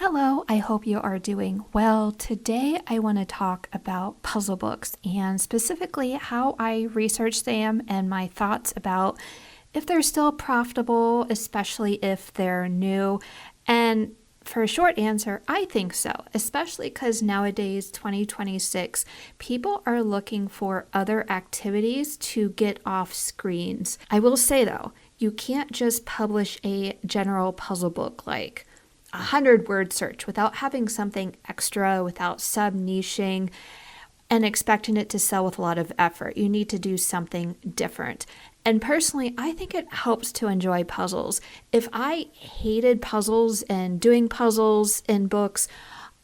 Hello, I hope you are doing well. Today I want to talk about puzzle books and specifically how I research them and my thoughts about if they're still profitable, especially if they're new. And for a short answer, I think so, especially because nowadays, 2026, people are looking for other activities to get off screens. I will say though, you can't just publish a general puzzle book like 100-word search without having something extra, without sub-niching and expecting it to sell with a lot of effort. You need to do something different. And personally, I think it helps to enjoy puzzles. If I hated puzzles and doing puzzles in books,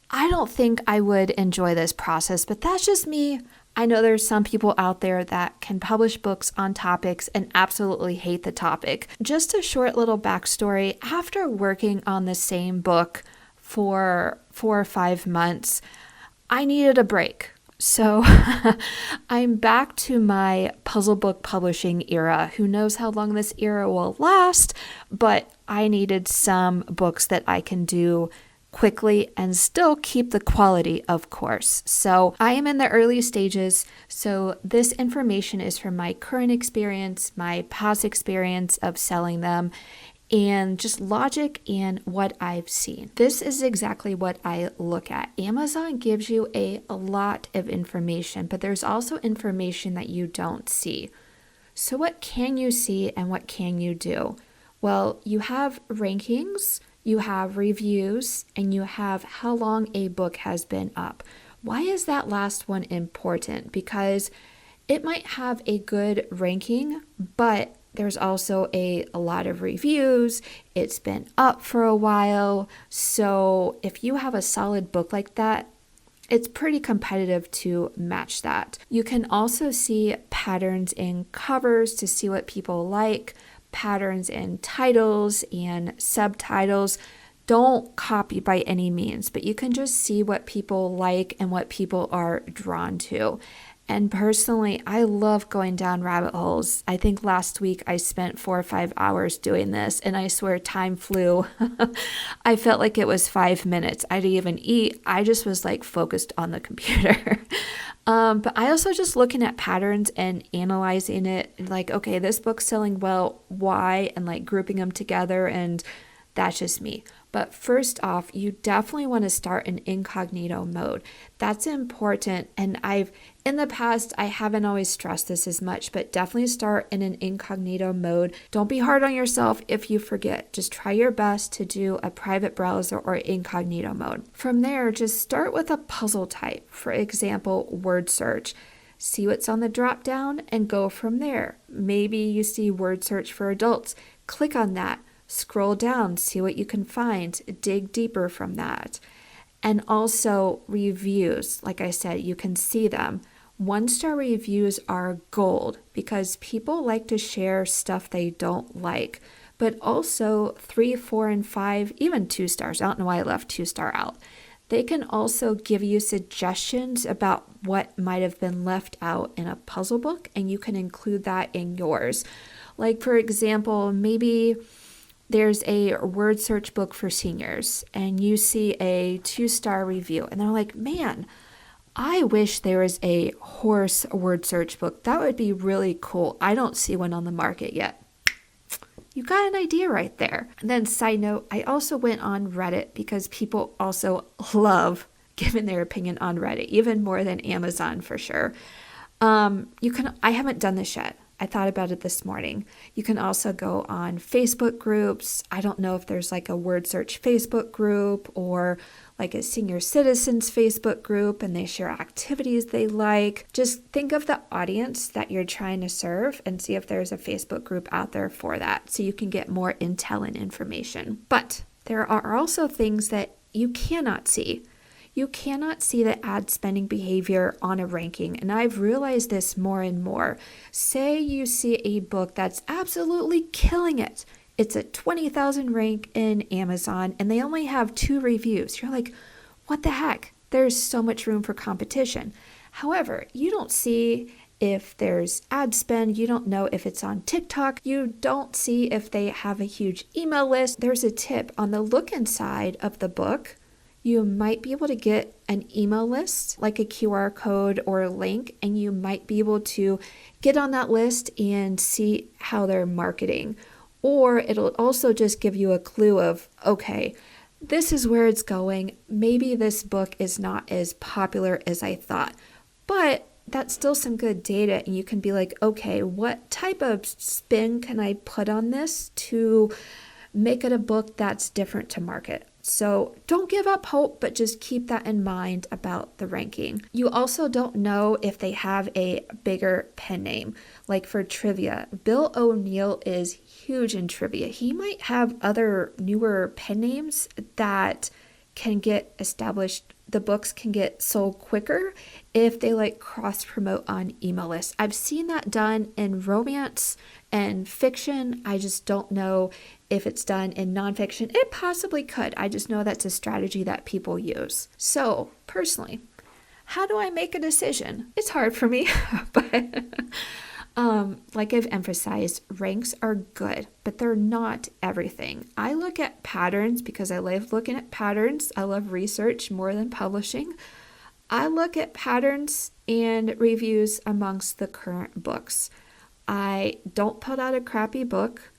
I don't think I would enjoy this process, but that's just me. I know there's some people out there that can publish books on topics and absolutely hate the topic. Just a short little backstory. After working on the same book for 4 or 5 months, I needed a break. So I'm back to my puzzle book publishing era. Who knows how long this era will last, but I needed some books that I can do quickly and still keep the quality, of course. So I am in the early stages. So this information is from my current experience, my past experience of selling them, and just logic and what I've seen. This is exactly what I look at. Amazon gives you a lot of information, but there's also information that you don't see. So what can you see and what can you do? Well, you have rankings, you have reviews, and you have how long a book has been up. Why is that last one important? Because it might have a good ranking, but there's also a lot of reviews. It's been up for a while. So if you have a solid book like that, it's pretty competitive to match that. You can also see patterns in covers to see what people like, patterns in titles and subtitles. Don't copy by any means, but you can just see what people like and what people are drawn to. And personally, I love going down rabbit holes. I think last week I spent 4 or 5 hours doing this, and I swear time flew. I felt like it was 5 minutes. I didn't even eat. I just was like focused on the computer. But I also just looking at patterns and analyzing it, like, okay, this book's selling well, why? And like grouping them together, and that's just me. But first off, you definitely want to start in incognito mode. That's important. And in the past, I haven't always stressed this as much, but definitely start in an incognito mode. Don't be hard on yourself if you forget. Just try your best to do a private browser or incognito mode. From there, just start with a puzzle type. For example, word search. See what's on the drop down and go from there. Maybe you see word search for adults. Click on that. Scroll down, see what you can find, dig deeper from that. And also reviews. Like I said, you can see them. 1-star reviews are gold because people like to share stuff they don't like. But also 3, 4, and 5, even 2 stars. I don't know why I left 2-star out. They can also give you suggestions about what might have been left out in a puzzle book, and you can include that in yours. Like, for example, maybe there's a word search book for seniors and you see a 2-star review and they're like, man, I wish there was a horse word search book. That would be really cool. I don't see one on the market yet. You got an idea right there. And then side note, I also went on Reddit because people also love giving their opinion on Reddit, even more than Amazon for sure. I haven't done this yet. I thought about it this morning. You can also go on Facebook groups. I don't know if there's like a word search Facebook group or like a senior citizens Facebook group and they share activities they like. Just think of the audience that you're trying to serve and see if there's a Facebook group out there for that so you can get more intel and information. But there are also things that you cannot see. You cannot see the ad spending behavior on a ranking, and I've realized this more and more. Say you see a book that's absolutely killing it. It's a 20,000 rank in Amazon, and they only have 2 reviews. You're like, what the heck? There's so much room for competition. However, you don't see if there's ad spend. You don't know if it's on TikTok. You don't see if they have a huge email list. There's a tip on the look inside of the book. You might be able to get an email list, like a QR code or a link, and you might be able to get on that list and see how they're marketing. Or it'll also just give you a clue of, okay, this is where it's going. Maybe this book is not as popular as I thought, but that's still some good data. And you can be like, okay, what type of spin can I put on this to make it a book that's different to market? So don't give up hope, but just keep that in mind about the ranking. You also don't know if they have a bigger pen name. Like for trivia, Bill O'Neill is huge in trivia. He might have other newer pen names that can get established. The books can get sold quicker if they like cross promote on email lists. I've seen that done in romance and fiction. I just don't know if it's done in nonfiction. It possibly could. I just know that's a strategy that people use. So personally, how do I make a decision? It's hard for me, but like I've emphasized, ranks are good, but they're not everything. I look at patterns because I love looking at patterns. I love research more than publishing. I look at patterns and reviews amongst the current books. I don't put out a crappy book,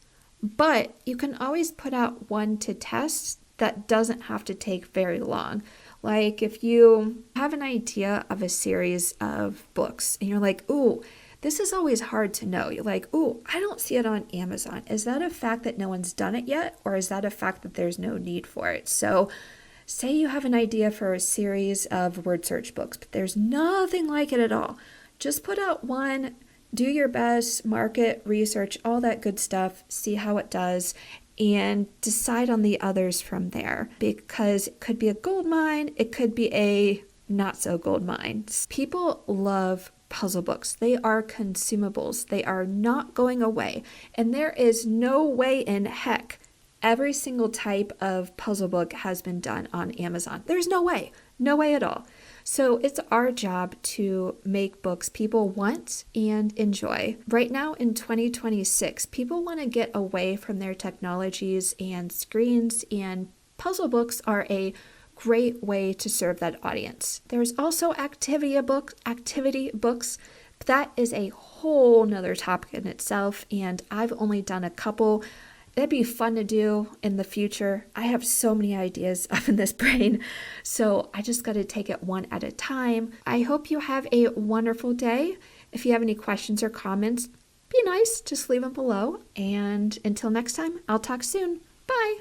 but you can always put out one to test that doesn't have to take very long. Like if you have an idea of a series of books and you're like, ooh, this is always hard to know. You're like, ooh, I don't see it on Amazon. Is that a fact that no one's done it yet? Or is that a fact that there's no need for it? So say you have an idea for a series of word search books, but there's nothing like it at all. Just put out one, do your best, market, research, all that good stuff, see how it does, and decide on the others from there. Because it could be a gold mine, it could be a not so gold mine. People love puzzle books. They are consumables. They are not going away. And there is no way in heck every single type of puzzle book has been done on Amazon. There's no way. No way at all. So it's our job to make books people want and enjoy. Right now in 2026, people want to get away from their technologies and screens, and puzzle books are a great way to serve that audience. There's also activity books. That is a whole nother topic in itself, and I've only done a couple. That'd be fun to do in the future. I have so many ideas up in this brain, so I just got to take it one at a time. I hope you have a wonderful day. If you have any questions or comments, be nice, just leave them below. And until next time, I'll talk soon. Bye.